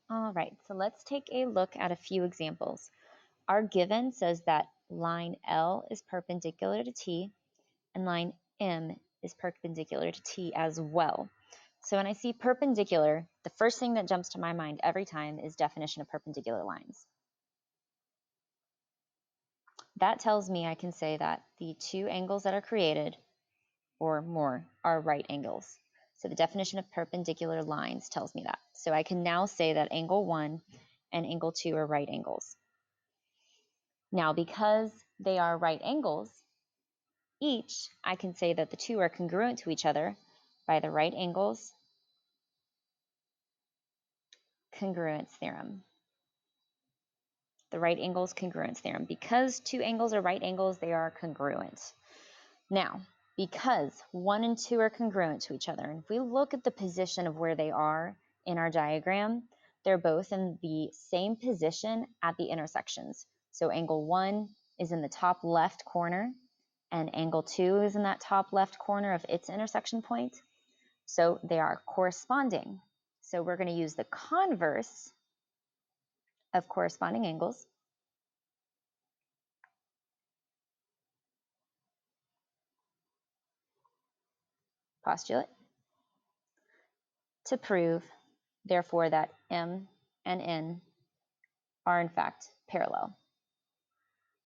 All right, so let's take a look at a few examples. Our given says that line L is perpendicular to T and line M is perpendicular to T as well. So when I see perpendicular, the first thing that jumps to my mind every time is definition of perpendicular lines. That tells me I can say that the two angles that are created, or more, are right angles. So the definition of perpendicular lines tells me that. So I can now say that angle 1 and angle 2 are right angles. Now, because they are right angles, each, I can say that the two are congruent to each other by the right angles congruence theorem. The right angles congruence theorem. Because two angles are right angles, they are congruent. Now, because 1 and 2 are congruent to each other, and if we look at the position of where they are in our diagram, they're both in the same position at the intersections. So angle 1 is in the top left corner, and angle 2 is in that top left corner of its intersection point. So they are corresponding. So we're going to use the converse of corresponding angles. Postulate to prove, therefore, that M and N are in fact parallel.